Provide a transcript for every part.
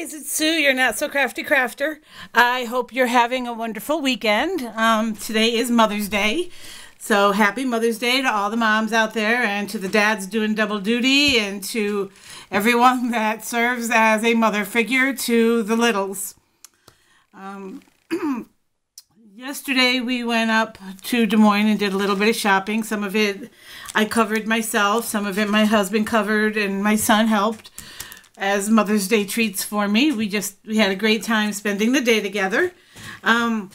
guys, it's Sue, your not so crafty crafter. I hope you're having a wonderful weekend. Today is Mother's Day, so happy Mother's Day to all the moms out there and to the dads doing double duty and to everyone that serves as a mother figure to the littles. Yesterday we went up to Des Moines and did a little bit of shopping. Some of it I covered myself, some of it my husband covered, and my son helped as Mother's Day treats for me. We had a great time spending the day together. I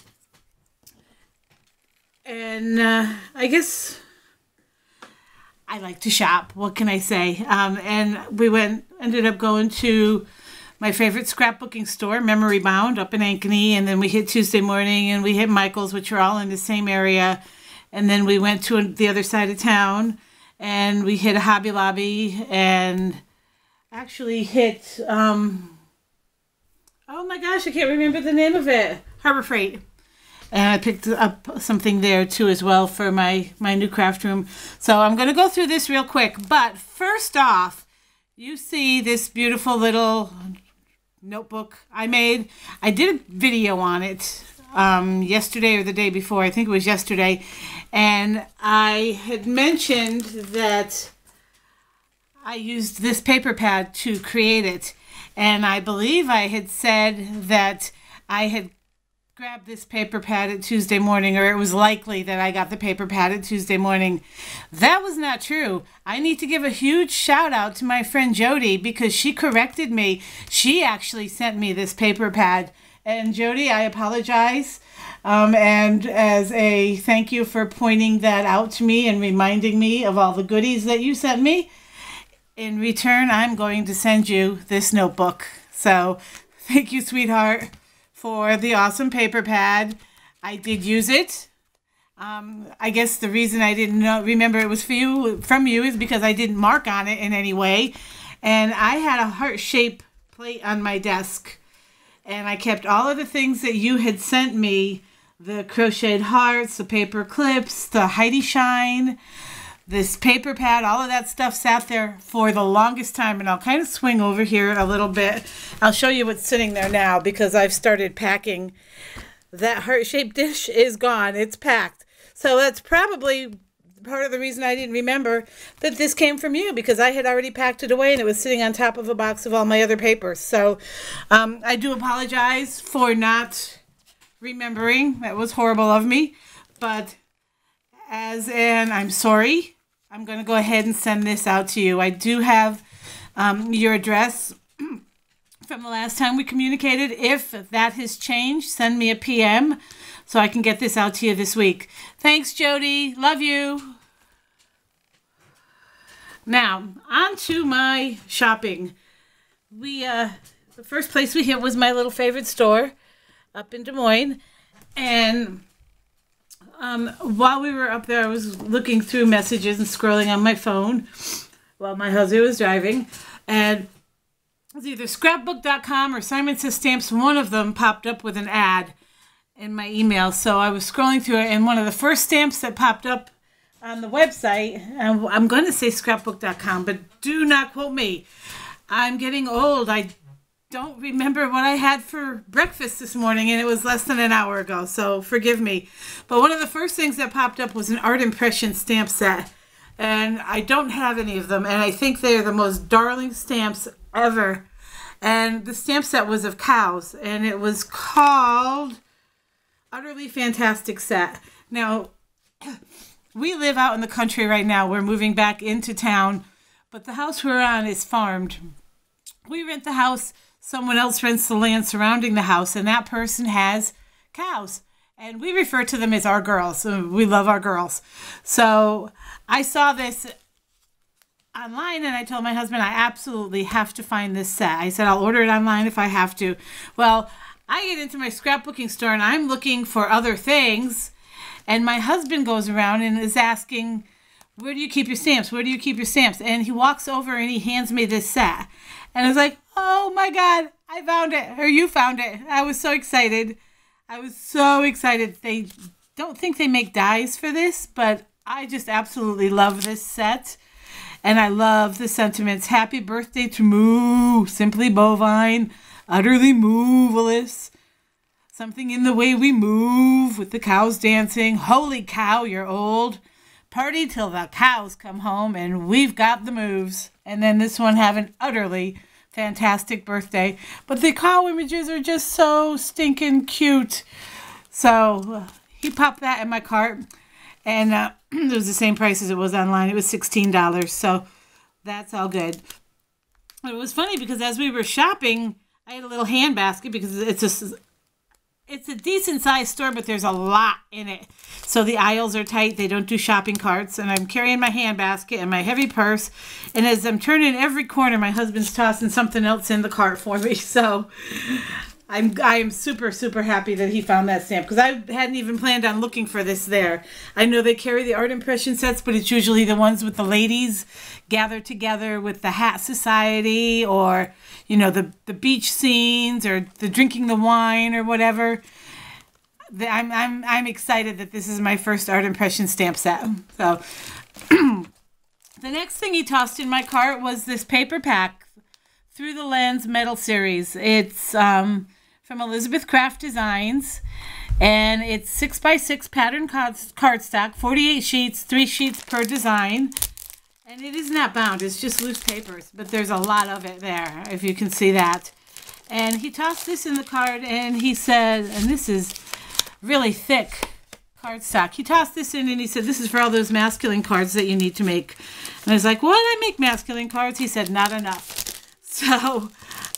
guess I like to shop. What can I say? And we ended up going to my favorite scrapbooking store, Memory Bound, up in Ankeny, and then we hit Tuesday Morning, and we hit Michael's, which are all in the same area, and then we went to the other side of town, and we hit a Hobby Lobby, and actually hit, oh my gosh, I can't remember the name of it, Harbor Freight. And I picked up something there too as well for my new craft room. So I'm going to go through this real quick, but first off, you see this beautiful little notebook I made. I did a video on it yesterday or the day before. I think it was yesterday. And I had mentioned that I used this paper pad to create it. And I believe I had said that I had grabbed this paper pad at Tuesday Morning, or it was likely that I got the paper pad at Tuesday Morning. That was not true. I need to give a huge shout out to my friend Jody because she corrected me. She actually sent me this paper pad. And Jody, I apologize. And as a thank you for pointing that out to me and reminding me of all the goodies that you sent me, in return, I'm going to send you this notebook. So thank you, sweetheart, for the awesome paper pad. I did use it. I guess the reason I didn't remember it was from you is because I didn't mark on it in any way. And I had a heart-shaped plate on my desk. And I kept all of the things that you had sent me, the crocheted hearts, the paper clips, the Heidi Shine, this paper pad, all of that stuff sat there for the longest time. And I'll kind of swing over here a little bit. I'll show you what's sitting there now because I've started packing. That heart-shaped dish is gone. It's packed. So that's probably part of the reason I didn't remember that this came from you, because I had already packed it away and it was sitting on top of a box of all my other papers. So I do apologize for not remembering. That was horrible of me. But I'm sorry. I'm going to go ahead and send this out to you. I do have your address from the last time we communicated. If that has changed, send me a PM so I can get this out to you this week. Thanks, Jody. Love you. Now, on to my shopping. The first place we hit was my little favorite store up in Des Moines. And while we were up there, I was looking through messages and scrolling on my phone while my husband was driving. And it was either scrapbook.com or Simon Says Stamps. One of them popped up with an ad in my email. So I was scrolling through it, and one of the first stamps that popped up on the website, and I'm going to say scrapbook.com, but do not quote me. I'm getting old. I don't remember what I had for breakfast this morning, and it was less than an hour ago, so forgive me. But one of the first things that popped up was an art impression stamp set, and I don't have any of them, and I think they're the most darling stamps ever. And the stamp set was of cows, and it was called Utterly Fantastic Set. Now, we live out in the country right now. We're moving back into town, but the house we're on is farmed. We rent the house. Someone else rents the land surrounding the house, and that person has cows. And we refer to them as our girls. We love our girls. So I saw this online, and I told my husband I absolutely have to find this set. I said I'll order it online if I have to. Well, I get into my scrapbooking store, and I'm looking for other things. And my husband goes around and is asking, where do you keep your stamps? Where do you keep your stamps? And he walks over and he hands me this set. And I was like, oh my God, I found it. Or you found it. I was so excited. I was so excited. They don't think they make dies for this, but I just absolutely love this set. And I love the sentiments. Happy birthday to Moo, Simply Bovine. utterly moveless. Something in the way we move with the cows dancing. Holy cow, you're old. Party till the cows come home and we've got the moves. And then this one have an utterly fantastic birthday. But the cow images are just so stinking cute. So he popped that in my cart. And it was the same price as it was online. It was $16. So that's all good. But it was funny because as we were shopping, I had a little hand basket because it's a decent sized store, but there's a lot in it. So the aisles are tight. They don't do shopping carts. And I'm carrying my hand basket and my heavy purse. And as I'm turning every corner, my husband's tossing something else in the cart for me. So I am super, super happy that he found that stamp because I hadn't even planned on looking for this there. I know they carry the art impression sets, but it's usually the ones with the ladies gathered together with the Hat Society or, you know, the beach scenes or the drinking the wine or whatever. I'm excited that this is my first art impression stamp set. So the next thing he tossed in my cart was this paper pack, Through the Lens Metal Series. It's from Elizabeth Craft Designs, and it's 6x6 pattern cardstock, 48 sheets, 3 sheets per design, and it is not bound. It's just loose papers, but there's a lot of it there, if you can see that. And he tossed this in the card, and he said, and this is really thick cardstock. He tossed this in, and he said, this is for all those masculine cards that you need to make. And I was like, what? I make masculine cards? He said, not enough. So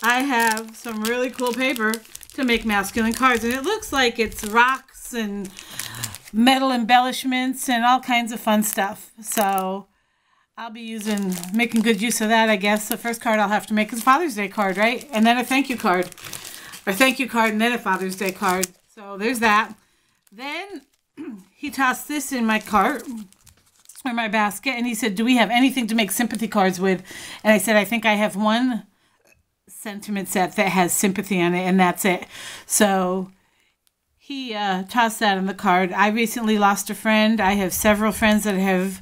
I have some really cool paper to make masculine cards, and it looks like it's rocks and metal embellishments and all kinds of fun stuff. So I'll be making good use of that, I guess. The first card I'll have to make is a Father's Day card, right? And then a thank you card. Or thank you card and then a Father's Day card. So there's that. Then he tossed this in my cart, or my basket, and he said, do we have anything to make sympathy cards with? And I said, I think I have one sentiment set that has sympathy on it, and that's it. So he tossed that in the card. I recently lost a friend. I have several friends that have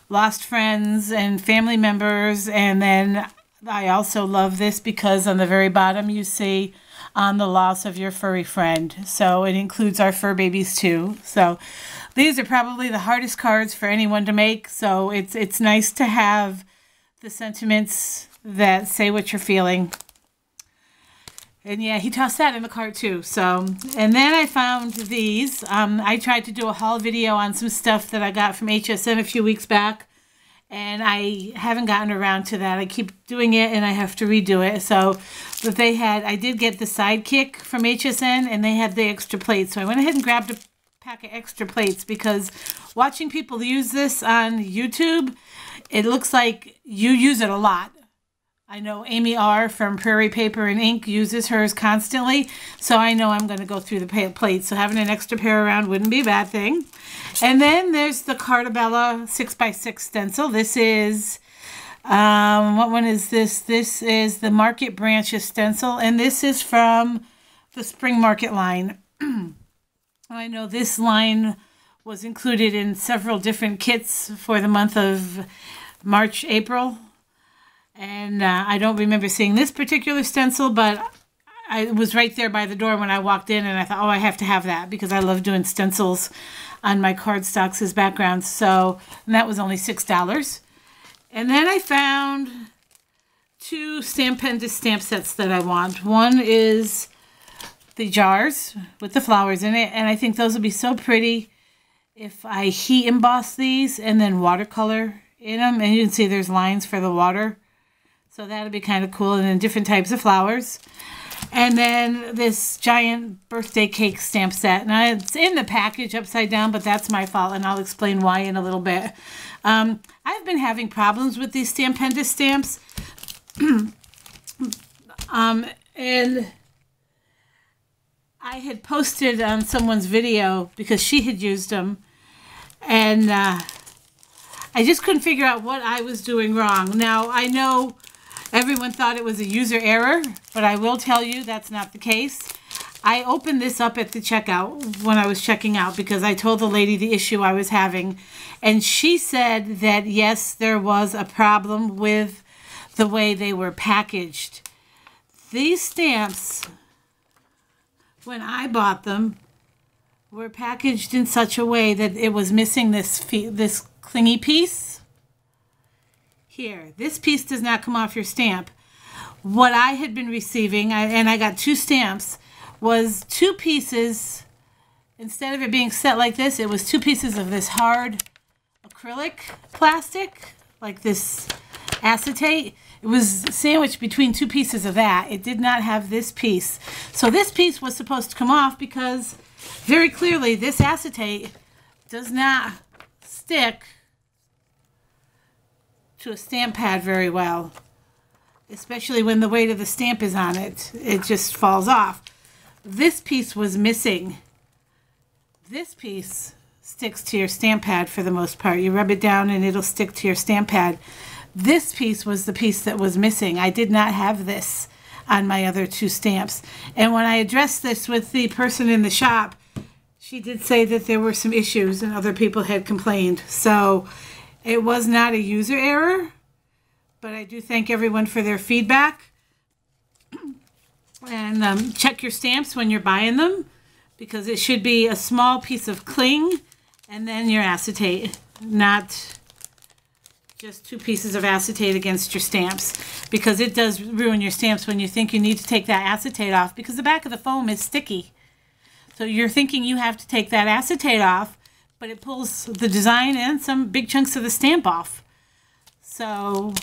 lost friends and family members, and then I also love this because on the very bottom you see on the loss of your furry friend. So it includes our fur babies too. So these are probably the hardest cards for anyone to make. So it's nice to have the sentiments that say what you're feeling. And yeah, he tossed that in the cart too. So, and then I found these. I tried to do a haul video on some stuff that I got from HSN a few weeks back, and I haven't gotten around to that. I keep doing it and I have to redo it. So, but I did get the Sidekick from HSN, and they had the extra plates. So I went ahead and grabbed a pack of extra plates because watching people use this on YouTube, it looks like you use it a lot. I know Amy R. from Prairie Paper and Ink uses hers constantly, so I know I'm going to go through the plates. So having an extra pair around wouldn't be a bad thing. And then there's the Cartabella 6x6 stencil. This is, what one is this? This is the Market Branches stencil, and this is from the Spring Market line. I know this line was included in several different kits for the month of March, April. And I don't remember seeing this particular stencil, but I was right there by the door when I walked in, and I thought, oh, I have to have that because I love doing stencils on my cardstocks as backgrounds. So, and that was only $6. And then I found 2 Stampendous stamp sets that I want. One is the jars with the flowers in it, and I think those would be so pretty if I heat emboss these and then watercolor in them. And you can see there's lines for the water. So that would be kind of cool. And then different types of flowers. And then this giant birthday cake stamp set. Now, it's in the package upside down, but that's my fault, and I'll explain why in a little bit. I've been having problems with these Stampendous stamps. And I had posted on someone's video because she had used them. And I just couldn't figure out what I was doing wrong. Now, I know everyone thought it was a user error, but I will tell you that's not the case. I opened this up at the checkout when I was checking out because I told the lady the issue I was having, and she said that yes, there was a problem with the way they were packaged. These stamps, when I bought them, were packaged in such a way that it was missing this clingy piece. Here, this piece does not come off your stamp. What I had been receiving, and I got 2 stamps, was 2 pieces. Instead of it being set like this, it was 2 pieces of this hard acrylic plastic, like this acetate. It was sandwiched between 2 pieces of that. It did not have this piece. So this piece was supposed to come off because very clearly this acetate does not stick to a stamp pad very well, especially when the weight of the stamp is on it. It just falls off. This piece was missing. This piece sticks to your stamp pad for the most part. You rub it down and it'll stick to your stamp pad. This piece was the piece that was missing. I did not have this on my other 2 stamps. And when I addressed this with the person in the shop, she did say that there were some issues and other people had complained. So it was not a user error, but I do thank everyone for their feedback. And check your stamps when you're buying them, because it should be a small piece of cling and then your acetate, not just 2 pieces of acetate against your stamps, because it does ruin your stamps when you think you need to take that acetate off, because the back of the foam is sticky. So you're thinking you have to take that acetate off, but it pulls the design and some big chunks of the stamp off. So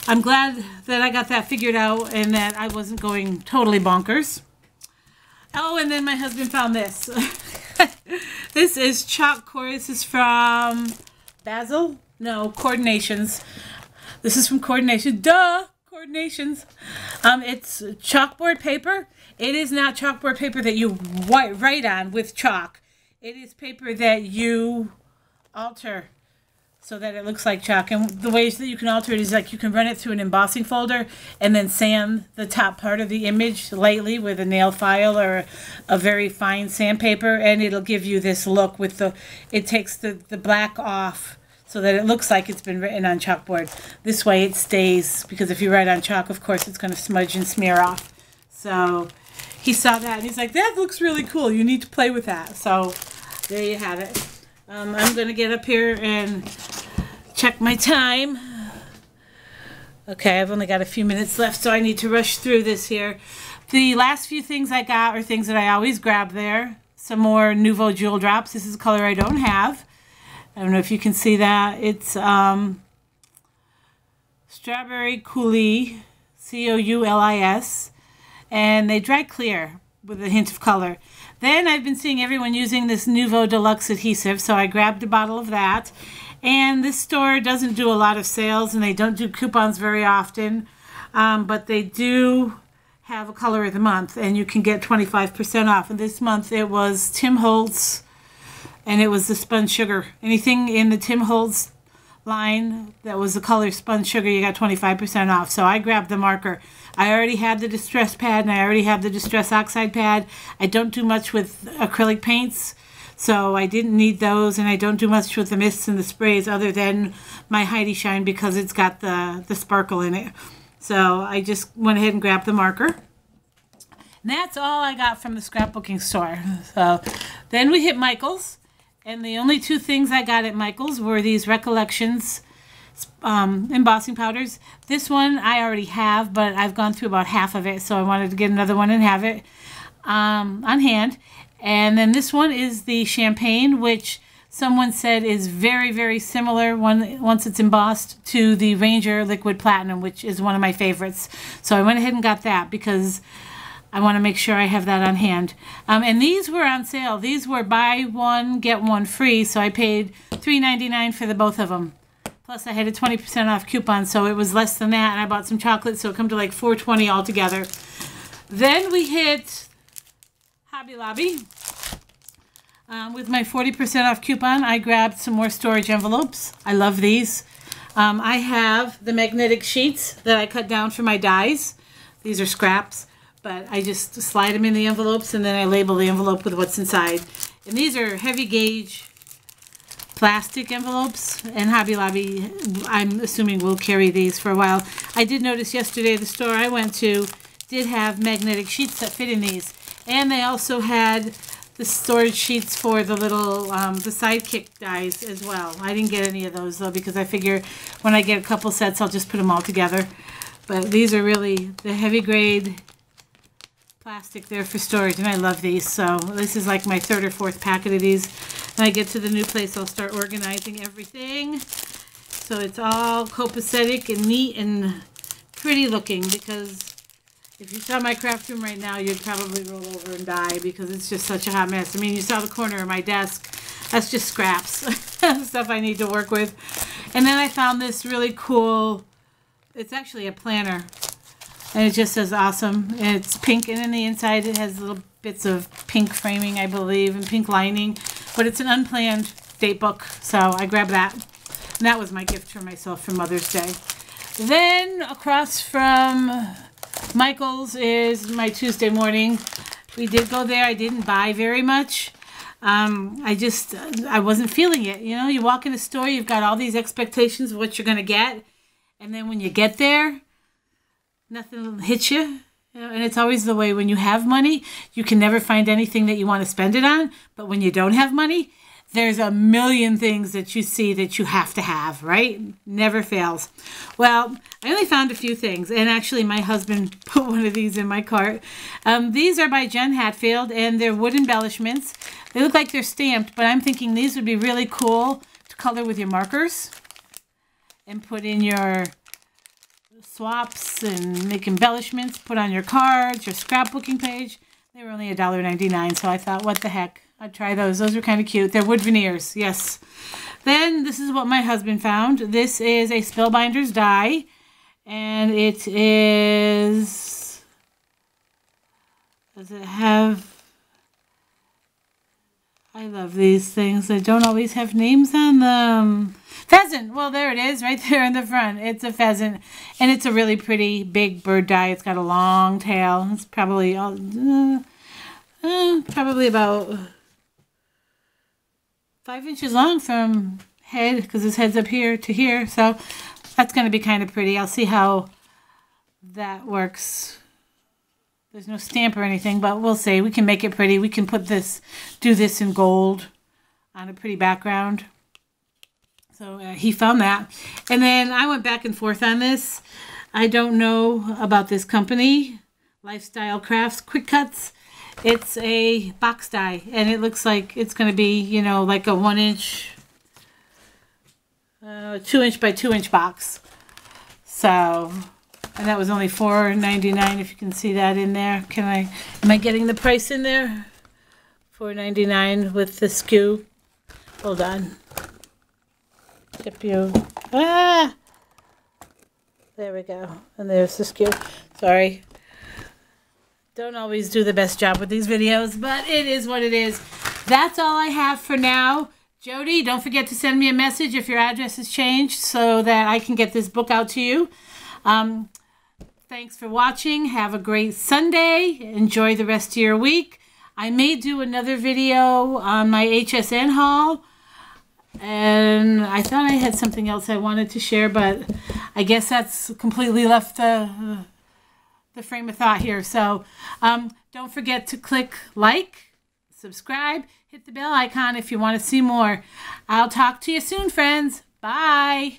I'm glad that I got that figured out and that I wasn't going totally bonkers. Oh, and then my husband found this. This is chalk core. This is from Basil? No, Coordinations. This is from Coordinations. Duh! Coordinations. It's chalkboard paper. It is not chalkboard paper that you write on with chalk. It is paper that you alter so that it looks like chalk. And the ways that you can alter it is like you can run it through an embossing folder and then sand the top part of the image lightly with a nail file or a very fine sandpaper, and it'll give you this look with it takes the black off so that it looks like it's been written on chalkboard. This way it stays, because if you write on chalk, of course, it's going to smudge and smear off. So he saw that and he's like, that looks really cool. You need to play with that. So there you have it. I'm going to get up here and check my time. Okay, I've only got a few minutes left, so I need to rush through this here. The last few things I got are things that I always grab there. Some more Nuvo Jewel Drops. This is a color I don't have. I don't know if you can see that. It's Strawberry Coulis, C-O-U-L-I-S, and they dry clear with a hint of color. Then I've been seeing everyone using this Nuvo Deluxe adhesive, so I grabbed a bottle of that. And this store doesn't do a lot of sales, and they don't do coupons very often, but they do have a color of the month, and you can get 25% off. And this month it was Tim Holtz, and it was the spun sugar. Anything in the Tim Holtz line that was the color spun sugar, you got 25% off. So I grabbed the marker. I already had the Distress pad, and I already have the Distress Oxide pad. I don't do much with acrylic paints, so I didn't need those, and I don't do much with the mists and the sprays other than my Heidi Shine because it's got the sparkle in it. So I just went ahead and grabbed the marker. And that's all I got from the scrapbooking store. So then we hit Michael's, and the only 2 things I got at Michael's were these Recollections embossing powders. This one I already have, but I've gone through about half of it, so I wanted to get another one and have it on hand. And then this one is the Champagne, which someone said is very, very similar once it's embossed to the Ranger Liquid Platinum, which is one of my favorites. So I went ahead and got that because I want to make sure I have that on hand. And these were on sale. These were buy one, get one free, so I paid $3.99 for the both of them. Plus I had a 20% off coupon, so it was less than that, and I bought some chocolate, so it come to like $4.20 altogether. Then we hit Hobby Lobby. With my 40% off coupon, I grabbed some more storage envelopes. I love these. I have the magnetic sheets that I cut down for my dies. These are scraps, but I just slide them in the envelopes, and then I label the envelope with what's inside. And these are heavy gauge plastic envelopes, and Hobby Lobby, I'm assuming, will carry these for a while. I did notice yesterday the store I went to did have magnetic sheets that fit in these. And they also had the storage sheets for the little, the Sidekick dies as well. I didn't get any of those though because I figure when I get a couple sets I'll just put them all together. But these are really the heavy grade plastic there for storage, and I love these. So this is like my third or fourth packet of these. When I get to the new place I'll start organizing everything. So it's all copacetic and neat and pretty looking, because if you saw my craft room right now, you'd probably roll over and die because it's just such a hot mess. I mean, you saw the corner of my desk. That's just scraps. Stuff I need to work with. And then I found this really cool, it's actually a planner. And it just says awesome. And it's pink, and in the inside it has little bits of pink framing, I believe, and pink lining. But it's an unplanned date book, so I grabbed that. And that was my gift for myself for Mother's Day. Then across from Michael's is my Tuesday morning. We did go there. I didn't buy very much. I wasn't feeling it. You know, you walk in a store, you've got all these expectations of what you're going to get. And then when you get there, nothing hits you. You know, and it's always the way when you have money, you can never find anything that you want to spend it on. But when you don't have money, there's a million things that you see that you have to have, right? Never fails. Well, I only found a few things, and actually my husband put one of these in my cart. These are by Jen Hatfield, and they're wood embellishments. They look like they're stamped, but I'm thinking these would be really cool to color with your markers and put in your swaps and make embellishments, put on your cards, your scrapbooking page. They were only $1.99, so I thought, what the heck? I'd try those. Those are kind of cute. They're wood veneers, yes. Then this is what my husband found. This is a Spellbinders die, and it is, does it have, I love these things. They don't always have names on them. Pheasant. Well, there it is right there in the front. It's a pheasant, and it's a really pretty big bird die. It's got a long tail. It's probably probably about 5 inches long from head, because his head's up here to here. So that's going to be kind of pretty. I'll see how that works. There's no stamp or anything, but we'll see. We can make it pretty. We can put this, do this in gold on a pretty background. So he found that. And then I went back and forth on this. I don't know about this company, Lifestyle Crafts Quick Cuts. It's a box die, and it looks like it's going to be, you know, like a 1 inch, 2 inch by 2 inch box. So, and that was only $4.99, if you can see that in there. Am I getting the price in there? $4.99 with the SKU. Hold on. Tip you. Ah! There we go. And there's the SKU. Sorry. Don't always do the best job with these videos, but it is what it is. That's all I have for now. Jody, don't forget to send me a message if your address has changed so that I can get this book out to you. Thanks for watching. Have a great Sunday. Enjoy the rest of your week. I may do another video on my HSN haul. And I thought I had something else I wanted to share, but I guess that's completely left the frame of thought here. So don't forget to click like, subscribe, hit the bell icon if you want to see more. I'll talk to you soon, friends. Bye.